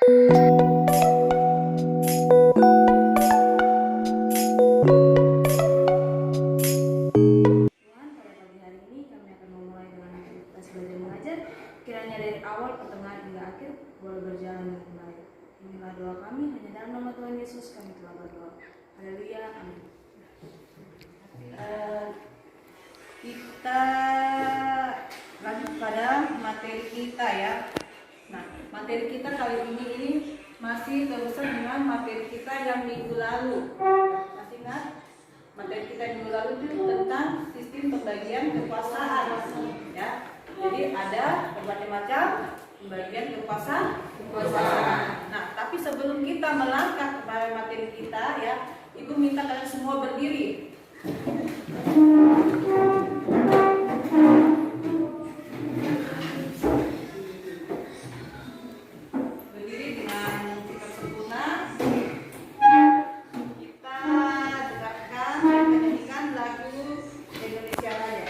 Kiranya dari awal, pertengahan hingga akhir boleh berjalan dengan baik. Inilah doa kami, hanya dalam nama Tuhan Yesus kami telah berdoa. Haleluya, amin. Kita lanjut pada materi kita ya. Nah, materi kita kali ini masih terusan dengan materi kita yang minggu lalu. Masih ingat? Materi kita minggu lalu itu tentang sistem pembagian kekuasaan ya. Jadi ada berbagai macam pembagian kekuasaan. Nah, tapi sebelum kita melangkah kepada materi kita ya, Ibu minta kalian semua berdiri. Berdiri dengan sikap sempurna. Kita dengarkan dan nyanyikan lagu Indonesia Raya.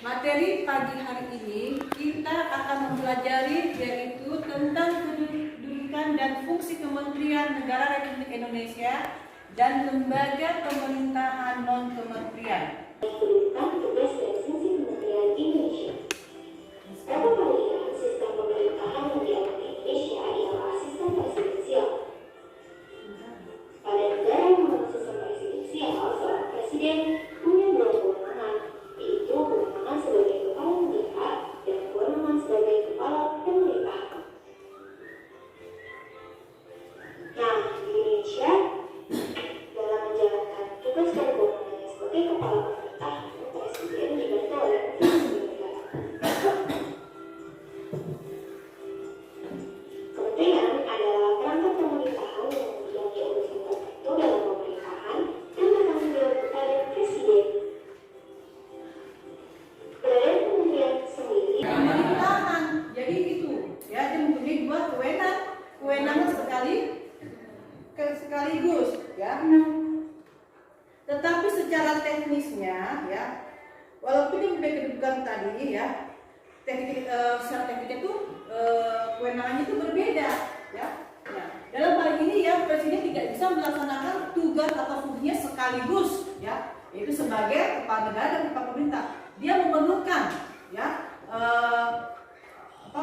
Materi pagi hari ini kita akan mempelajari yaitu tentang kedudukan dan fungsi Kementerian Negara Republik Indonesia dan lembaga pemerintahan non-kementerian. Kedudukan, tugas, dan fungsi Kementerian Indonesia. Dapat melihat sistem pemerintahan yang diakui Indonesia adalah sistem presidensial. Pada negara yang menggunakan sistem presidensial, seorang presiden punya dua kewenangan, yaitu kewenangan sebagai kepala negara dan kewenangan sebagai kepala pemerintahan. Nah, di Indonesia, dalam menjalankan tugas dan kewenangannya sebagai kepala pemerintahan, presiden dibantu oleh pimpinan negara. Kementerian adalah perangkat pemerintahan yang memiliki urusan tertentu dalam pemerintahan dan bertanggung jawab kepada presiden. Keberadaan kementerian sendiri Pemerintahan, jadi itu ya, dia mempunyai dua kewenangan sekaligus ya. Tetapi secara teknisnya ya, walaupun dia mempunyai kedudukan tadi ya, secara tekniknya itu kewenangannya itu berbeda ya. Nah, dalam hal ini ya, presiden tidak bisa melaksanakan tugas atau fungsinya sekaligus ya, yaitu sebagai kepala negara dan kepala pemerintah. Dia memerlukan ya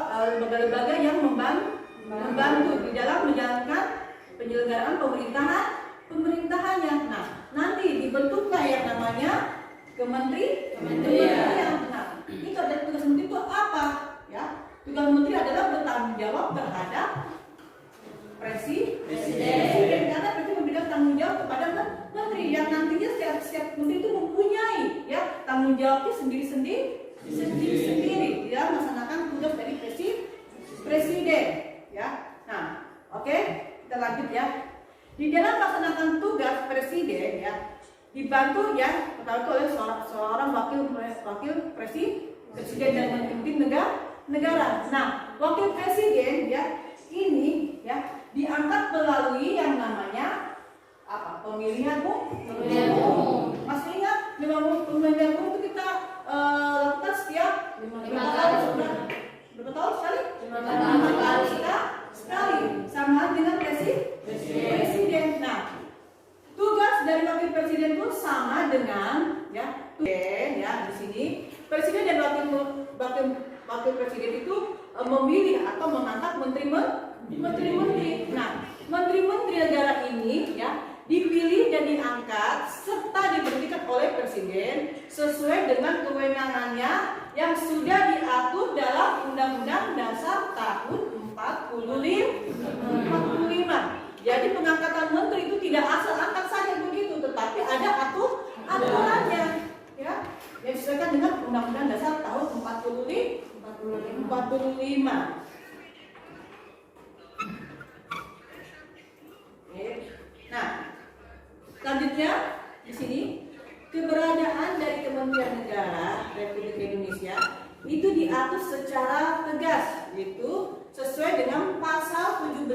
lembaga-lembaga yang membantu di dalam menjalankan penyelenggaraan pemerintahannya. Nah, nanti dibentuklah yang namanya kementerian. Nah, ini kalau dari tugas menteri itu apa? Ya, tugas menteri adalah bertanggung jawab terhadap presiden karena presiden memberikan yang nantinya setiap menteri itu mempunyai ya tanggung jawabnya sendiri-sendiri ya melaksanakan tugas dari presiden ya. Nah, oke, kita lanjut ya. Di dalam melaksanakan tugas presiden ya dibantu ya oleh seorang wakil presiden dan memimpin negara. Nah, wakil presiden ya ini ya diangkat melalui yang namanya apa? Pemilihan umum. Masih ingat pemilihan umum itu kita lakukan setiap 5 tahun. Berapa tahun sekali? 5 tahun sekali. Sama dengan presiden. Nah, tugas dari wakil presiden itu sama dengan ya di sini presiden dan wakil presiden itu memilih atau mengangkat menteri-menteri. Nah, menteri-menteri negara ini ya dipilih dan diangkat serta diberhentikan oleh presiden sesuai dengan kewenangannya yang sudah diatur dalam Undang-Undang Dasar tahun 45. Jadi pengangkatan menteri itu tidak asal angkat saja begitu, tetapi ada aturannya ya yang disesuaikan dengan Undang-Undang Dasar tahun 45. Nah, selanjutnya di sini keberadaan dari Kementerian Negara Republik Indonesia itu diatur secara tegas, yaitu sesuai dengan pasal 17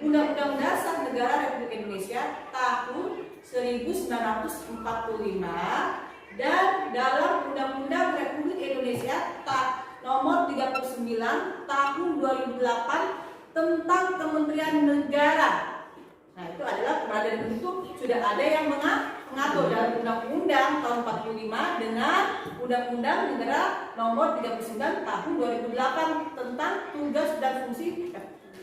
Undang-Undang Dasar Negara Republik Indonesia tahun 1945 dan dalam Undang-Undang Republik Indonesia nomor 39 tahun 2008 tentang Kementerian Negara. Nah, itu adalah keberadaan itu sudah ada yang mengatur dalam Undang-Undang tahun 45 dengan Undang-Undang Negara nomor 39 tahun 2008 tentang tugas dan fungsi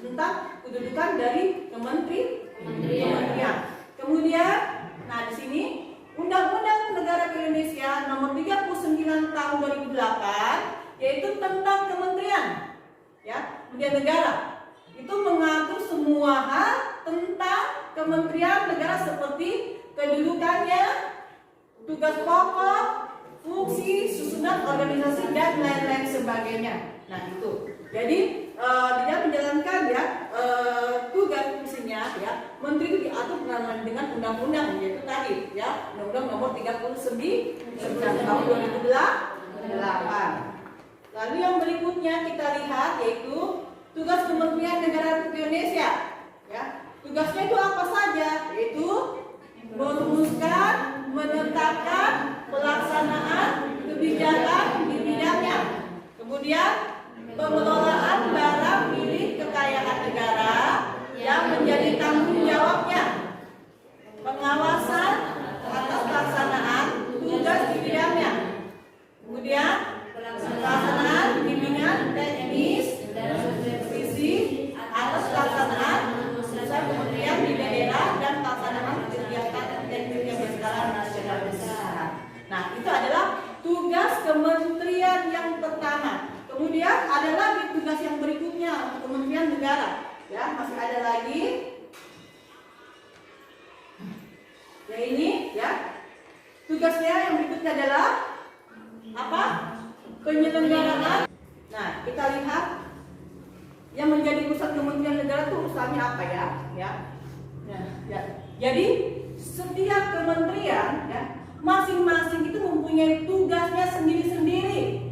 tentang kedudukan dari kementerian. Kemudian, nah di sini Undang-Undang Negara Indonesia nomor 39 tahun 2008 yaitu tentang kementerian, ya, kementerian negara. Itu mengatur semua hal tentang kementerian negara seperti kedudukannya, tugas pokok, fungsi, susunan organisasi dan lain-lain sebagainya. Nah itu. Jadi dia menjalankan ya tugas fungsinya ya. Menteri itu diatur dengan undang-undang yaitu tadi ya Undang-Undang nomor 39 tahun 2008. Lalu yang berikutnya kita lihat yaitu tugas Kementerian Negara Republik Indonesia. Ya, tugasnya itu apa saja? Yaitu merumuskan, menetapkan pelaksanaan kebijakan di bidangnya. Kemudian pengelolaan barang milik kekayaan negara yang menjadi tanggung jawabnya. Pengawasan atas pelaksanaan tugas di bidangnya. Kemudian pelaksanaan bimbingan teknis dan supervisi atas pelaksanaan usaha kementerian di daerah dan pelaksanaan kegiatan teknis yang berskala nasional besar. Nah, itu adalah tugas kementerian yang pertama. Kemudian ada lagi tugas yang berikutnya untuk Kementerian Negara. Ya, masih ada lagi. Ya ini, ya. Tugasnya yang berikutnya adalah apa? Penyelenggaraan. Nah, kita lihat yang menjadi pusat Kementerian Negara itu urusannya apa ya? Ya. Jadi setiap kementerian ya masing-masing itu mempunyai tugasnya sendiri-sendiri.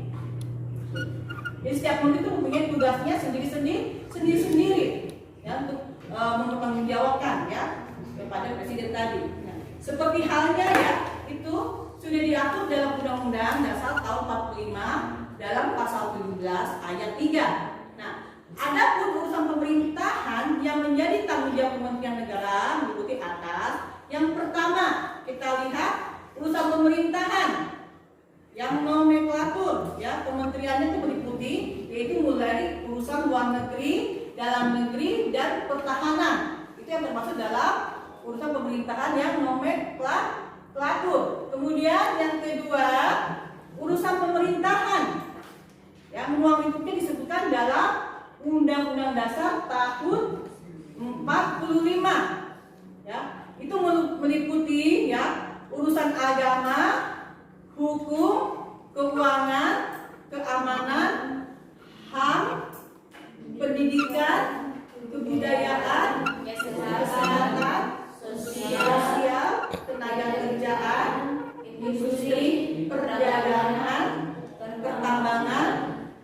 Jadi setiap menteri itu mempunyai tugasnya sendiri-sendiri ya untuk mempertanggungjawabkan ya kepada presiden tadi. Nah, seperti halnya ya itu sudah diatur dalam Undang-Undang Dasar tahun 45 dalam pasal 17 ayat 3. Nah, adapun urusan pemerintahan yang menjadi tanggung jawab Kementerian Negara meliputi atas. Yang pertama, kita lihat urusan pemerintahan yang nomenklatur ya kementeriannya itu meliputi yaitu mulai urusan luar negeri, dalam negeri dan pertahanan. Itu yang termasuk dalam urusan pemerintahan yang nomenklatur. Kemudian yang kedua, urusan pemerintahan yang ruang lingkupnya disebutkan dalam Undang-Undang Dasar tahun 45. Ya, itu meliputi ya urusan agama, hukum, keuangan, keamanan, HAM, pendidikan, kebudayaan, kesehatan, sosial, tenaga kerjaan, industri, perdagangan, pertambangan,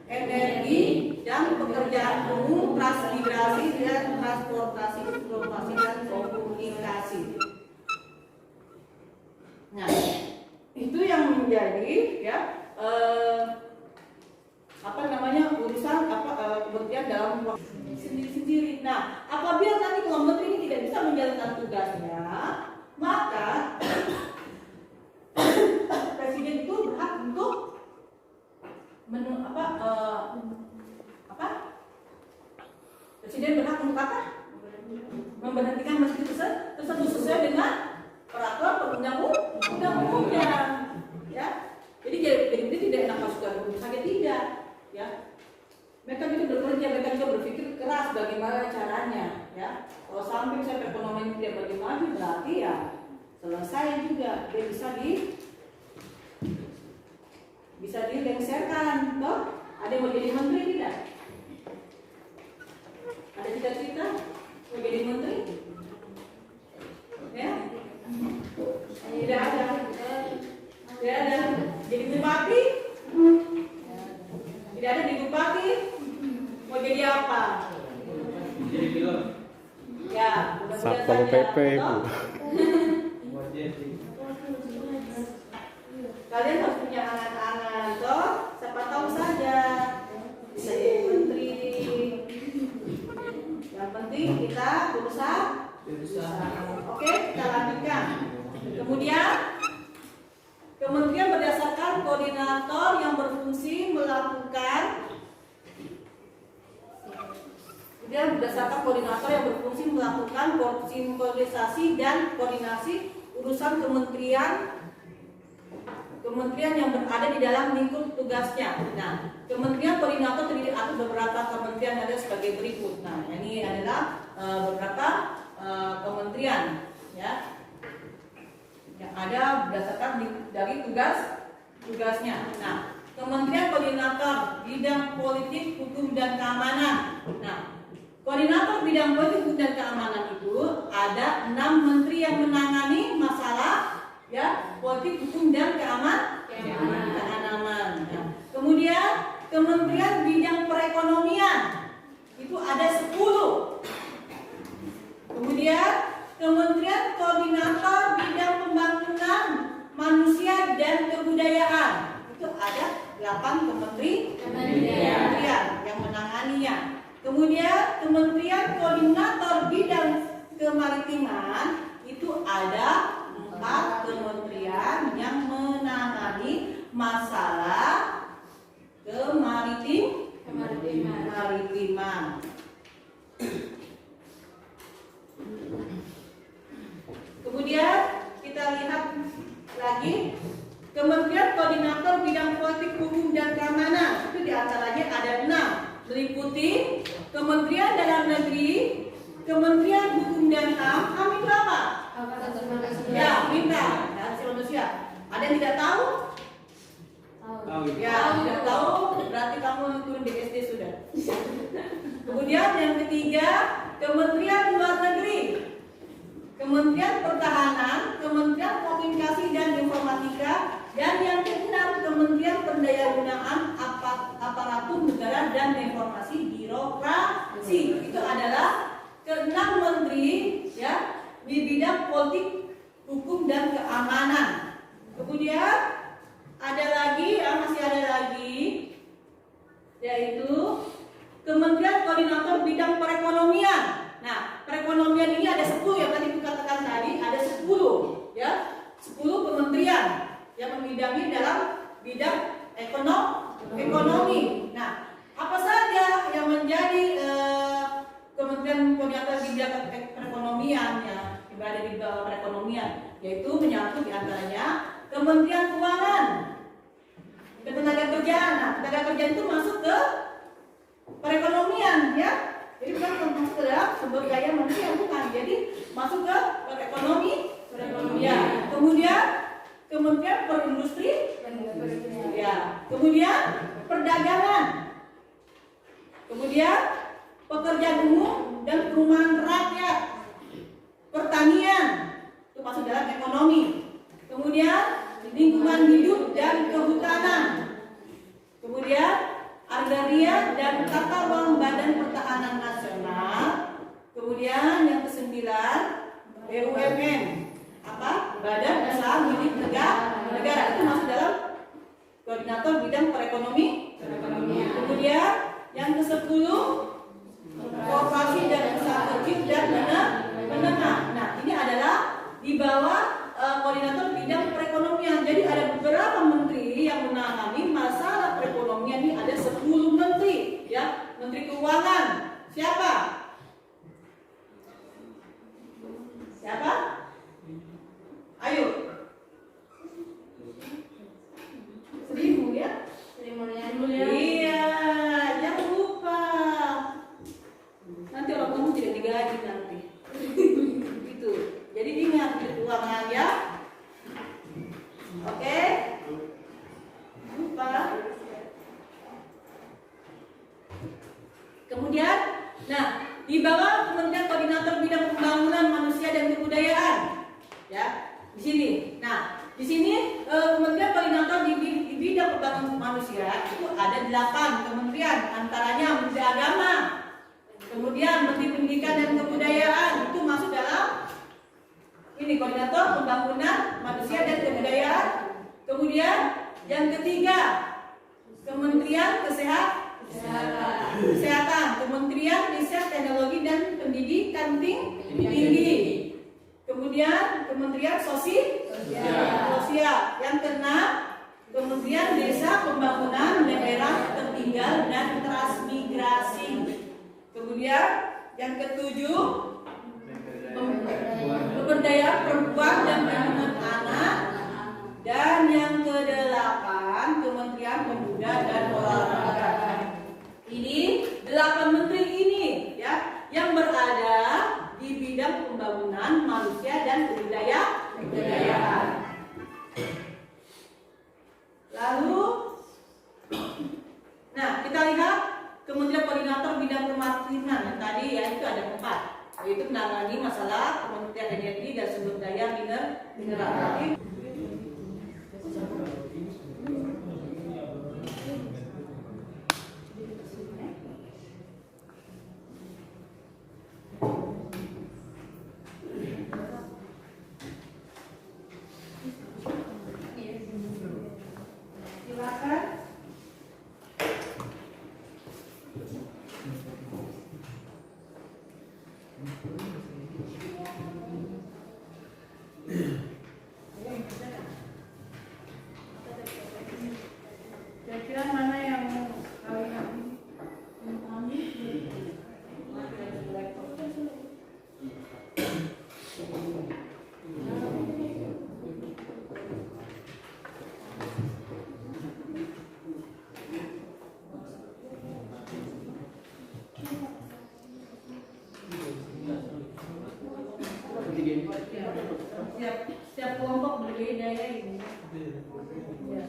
energi, dan pekerjaan umum, transmigrasi dan transportasi, informasi dan komunikasi. Nah, itu yang menjadi ya urusan kementerian dalam sendiri-sendiri. Nah, apabila nanti kalau menteri ini tidak bisa menjalankan tugasnya, maka presiden itu berhak untuk presiden berhak untuk apa? Memberhentikan menteri tersebut sesuai dengan peraturan perundang-undang, ya. Jadi tidak enak masuk ke rumah sakit, tidak, ya. Mereka juga bekerja, mereka juga berpikir keras bagaimana caranya, ya. Kalau sampai misalnya perekonomian tidak bagaimana, berarti ya selesai juga, dia bisa dilengserkan, toh. Ada yang mau jadi menteri tidak? Ada cita-cita mau jadi menteri? Ya? Tidak ada. Tidak ada. Jadi bupati? Tidak ada di bupati. Mau jadi apa? Jadi pilot. Ya, Satpol PP Bu. Kalian harus punya angan-angan, toh. Siapa tahu saja bisa jadi menteri. Yang penting kita berusaha. Oke, kita lanjutkan. Kemudian kementerian berdasarkan koordinator yang berfungsi melakukan sinkronisasi dan koordinasi urusan kementerian yang berada di dalam lingkup tugasnya. Nah, kementerian koordinator terdiri atas beberapa kementerian ada sebagai berikut. Nah, ini adalah beberapa kementerian, ya, yang ada berdasarkan dari tugasnya. Nah, kementerian koordinator bidang politik, hukum dan keamanan. Nah, koordinator bidang politik, hukum dan keamanan itu ada 6 menteri yang menangani masalah ya politik, hukum dan keamanan. Nah, kemudian kementerian bidang perekonomian itu ada 10. Kemudian kementerian koordinator bidang pembangunan manusia dan kebudayaan itu ada 8 kementerian yang menanganinya. Kemudian kementerian koordinator bidang kemaritiman itu ada 4 kementerian yang menangani masalah kemaritiman. Kemudian kita lihat lagi kementerian koordinator bidang politik, hukum dan keamanan itu diantaranya ada 6, meliputi Kementerian Dalam Negeri, Kementerian Hukum dan HAM. HAM itu apa? Ya, minta hak manusia. Ada yang tidak tahu? Ya, tidak tahu berarti kamu turun di SD sudah. Kemudian yang ketiga, Kementerian Luar Negeri, Kementerian Pertahanan, Kementerian Komunikasi dan Informatika, dan yang keenam Kementerian Pendayaan Aparatur Negara dan Informasi Birokrasi. Itu adalah ke-6 menteri ya di bidang politik, hukum dan keamanan. Kemudian masih ada lagi yaitu Kementerian Koordinator Bidang Perekonomian. Nah, perekonomian ini ada 10 yang tadi dikatakan tadi, ada 10 ya. 10 kementerian yang membidangi dalam bidang ekonomi. Nah, apa saja yang menjadi Kementerian Koordinator Bidang Perekonomian ya, yang berada di bawah perekonomian, yaitu menyangkut diantaranya Kementerian Keuangan, Tenaga Kerjaan. Nah, tenaga kerjaan itu masuk ke perekonomian ya. Jadi bukan masuk ke dalam sumber daya manusia, bukan. Jadi masuk ke perekonomian. Kementerian Perindustrian, ya. Kemudian perdagangan, kemudian pekerjaan umum dan perumahan rakyat, pertanian, itu masuk dalam ekonomi. Kemudian lingkungan hidup dan kehutanan. Kemudian agraria dan tata ruang Badan Pertahanan Nasional. Kemudian yang ke-9 BUMN, apa? Badan Usaha Milik Negara. Itu masuk dalam koordinator bidang perekonomian. Kemudian yang ke-10 koperasi dan usaha kecil dan menengah. Nah, ini adalah di bawah koordinator bidang perekonomian. Jadi ada beberapa menteri yang menangani masalah perekonomian. Ini ada 10 menteri, ya. Menteri Keuangan siapa? Siapa? Ayo. Sri Mulyani. Iya, jangan lupa. Nanti orang kamu tidak digaji nanti. Gitu. Jadi ingat keuangan ya. Oke. Lupa. Kemudian, nah, di bawah Kementerian Koordinator Bidang Pembangunan Manusia dan Kebudayaan, ya, di sini. Nah, di sini Kementerian Koordinator di bidang pembangunan manusia itu ada 8 kementerian, antaranya Menteri Agama, kemudian Menteri Pendidikan dan Kebudayaan, itu masuk dalam ini koordinator pembangunan manusia dan kebudayaan. Kemudian yang ketiga Kementerian Kesehatan, Kementerian Riset Teknologi dan Pendidikan Tinggi. Kemudian Kementerian Sosial. Yang keenam Kementerian Desa, Pembangunan Daerah Tertinggal dan Transmigrasi. Kemudian yang ketujuh Pemberdayaan Perempuan dan Perlindungan Anak. Dan yang kedelapan Kementerian Pemuda dan Olahraga. Ini 8 menteri ini, ya, yang berada di bidang pembangunan manusia dan kebudayaan. Lalu, nah, kita lihat Kementerian Koordinator Bidang Kemaritiman yang tadi, ya, itu ada 4, yaitu menangani masalah Kementerian Energi dan Sumber Daya Mineral. Silakan. Kira-kira mana yang kalian setiap kelompok berbeda ya ini. Ya.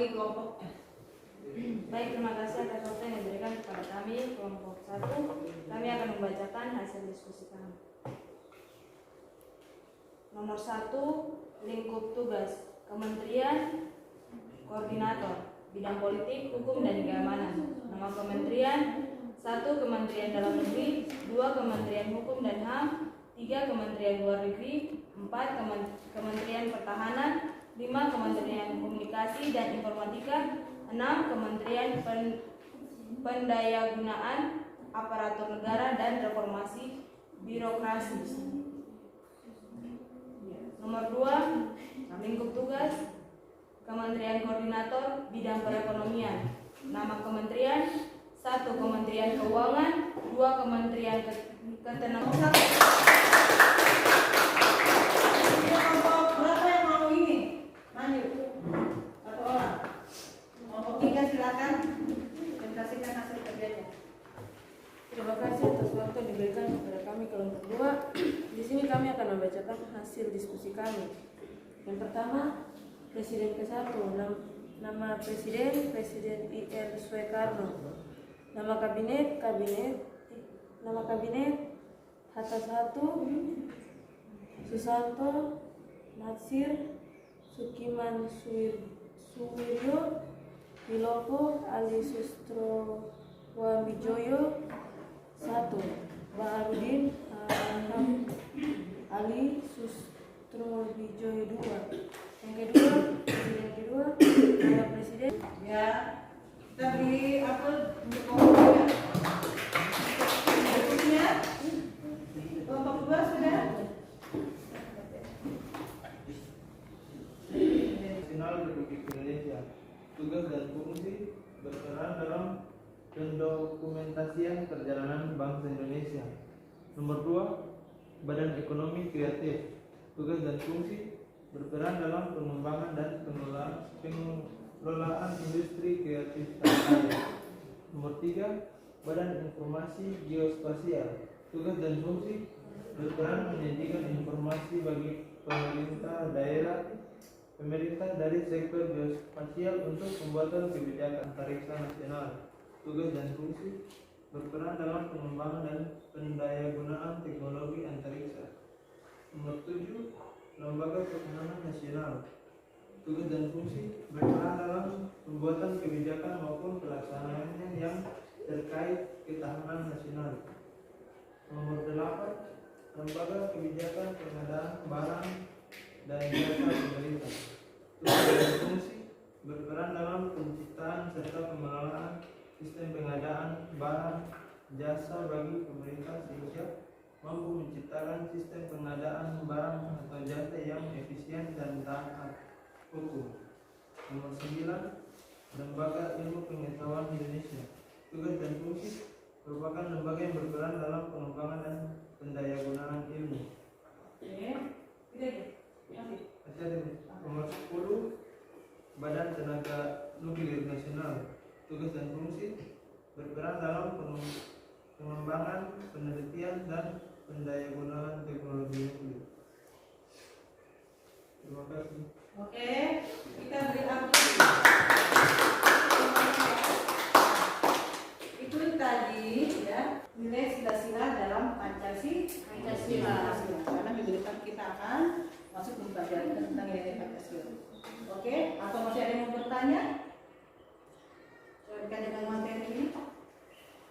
bagi kelompoknya. Baik, terima kasih atas waktu yang diberikan kepada kami. Kelompok 1, kami akan membacakan hasil diskusi kami. Nomor 1, lingkup tugas Kementerian Koordinator Bidang Politik, Hukum, dan Keamanan. Nama kementerian: 1. Kementerian Dalam Negeri, 2. Kementerian Hukum dan HAM, 3. Kementerian Luar Negeri, 4. Kementerian Pertahanan, 5. Kementerian Komunikasi dan Informatika, 6. Kementerian Pendayagunaan Aparatur Negara dan Reformasi Birokrasi. Nomor 2, lingkup tugas Kementerian Koordinator Bidang Perekonomian. Nama kementerian: 1. Kementerian Keuangan, 2. Kementerian Ketenagakerjaan. Kelompok berapa yang mau ini? Maju. Satu orang. Kelompok 3 silakan presentasikan hasil kerjanya. Terima kasih atas waktu yang diberikan kepada kami kelompok 2. Di sini kami akan membacakan hasil diskusi kami. Yang pertama, Presiden ke-1. Nama Presiden I.R. Soekarno. Nama kabinet Hatta 1, Susanto, Natsir, Sukiman Suwiryo, Wilopo, Ali Sustrowamijoyo. 1. Baharudin Ali Sustrowijoyo 2. Yang kedua, Presiden kedua, nama Presiden. Ya, kita beri apa untuk kelompoknya? Berikutnya, kelompok 2 sudah. Nasional Republik Indonesia. Tugas dan fungsi: berperan dalam pendokumentasian perjalanan bangsa Indonesia. Nomor 2, Badan Ekonomi Kreatif. Tugas dan fungsi: berperan dalam pengembangan dan pengelolaan industri kreatif tanah air. Nomor 3, Badan Informasi Geospasial. Tugas dan fungsi: berperan menyajikan informasi bagi pemerintah dari sektor geospasial untuk pembuatan kebijakan antariksa nasional. Tugas dan fungsi: berperan dalam pengembangan dan pendayagunaan teknologi antariksa. Nomor 7, Lembaga Pertahanan Nasional. Tugas dan fungsi: berperan dalam pembuatan kebijakan maupun pelaksanaannya yang terkait ketahanan nasional. Nomor 8, Lembaga Kebijakan Pengadaan Barang dan Jasa Pemerintah. Tugas dan fungsi: berperan dalam penciptaan serta pengelolaan sistem pengadaan barang jasa bagi pemerintah sehingga mampu menciptakan sistem pengadaan barang atau jasa yang efisien dan taat hukum. Nomor 9, Lembaga Ilmu Pengetahuan Indonesia. Tugas dan fungsi: merupakan lembaga yang berperan dalam pengembangan dan pendayagunaan ilmu. Nomor 10, Badan Tenaga Nuklir Nasional. Tugas dan fungsi: berperan dalam pengembangan, penelitian, dan pendayagunaan teknologi nuklir. Terima kasih. Oke, kita beri aplaus. Itu tadi ya nilai sila-sila dalam Pancasila. Karena minggu depan kita akan masuk pembelajaran tentang nilai Pancasila. Oke, atau masih ada yang mau bertanya? Terkait dengan materi ini?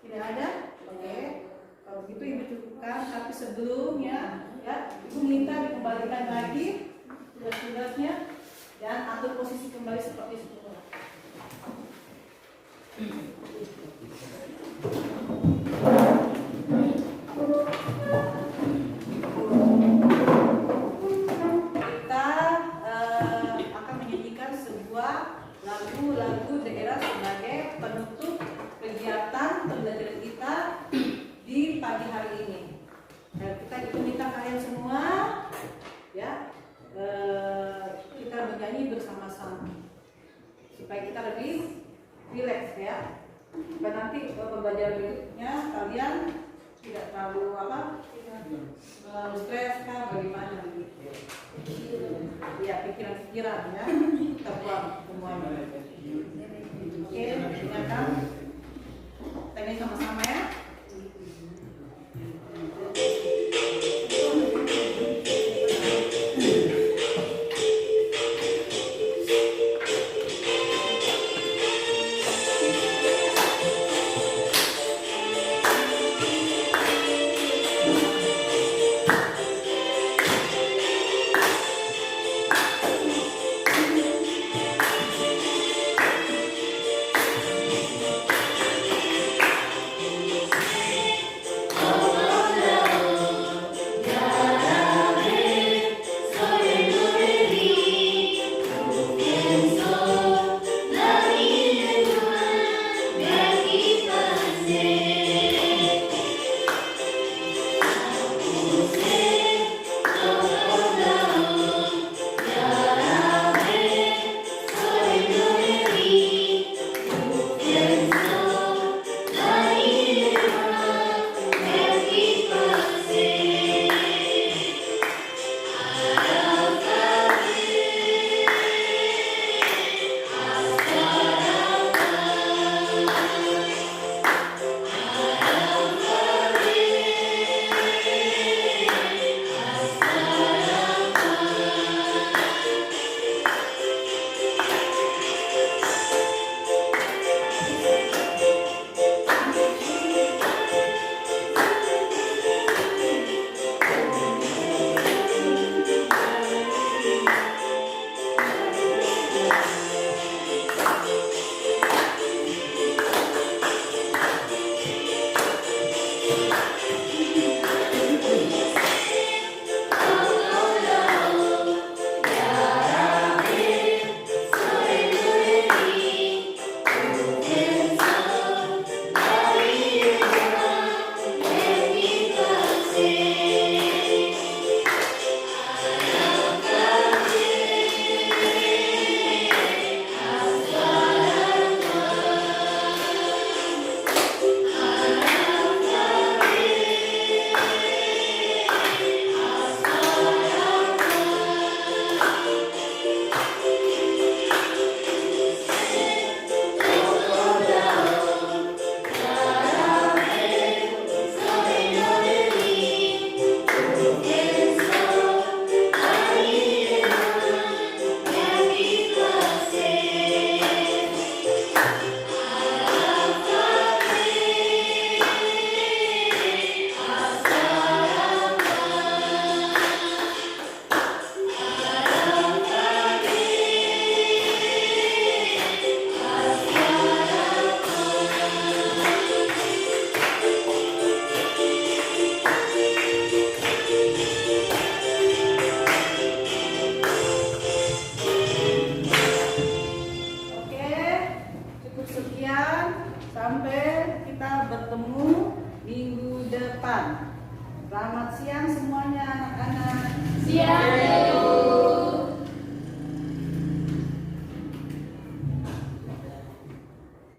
Tidak ada? Oke. Kalau begitu Ibu cukupkan, tapi sebelumnya ya Ibu minta dikembalikan lagi tugas-tugasnya dan atur posisi kembali seperti semula. Kita akan menyanyikan sebuah lagu daerah sebagai penutup kegiatan pembelajaran kita di pagi hari ini. Dan kita minta kalian semua ya kita bernyanyi bersama-sama supaya kita lebih rileks ya. Dan nanti pembelajaran berikutnya kalian tidak terlalu apa, terlalu stres kah bagaimana gitu. Ya pikiran-pikiran ya kita buang semuanya. Oke, ingatkan. Kita ini sama-sama ya.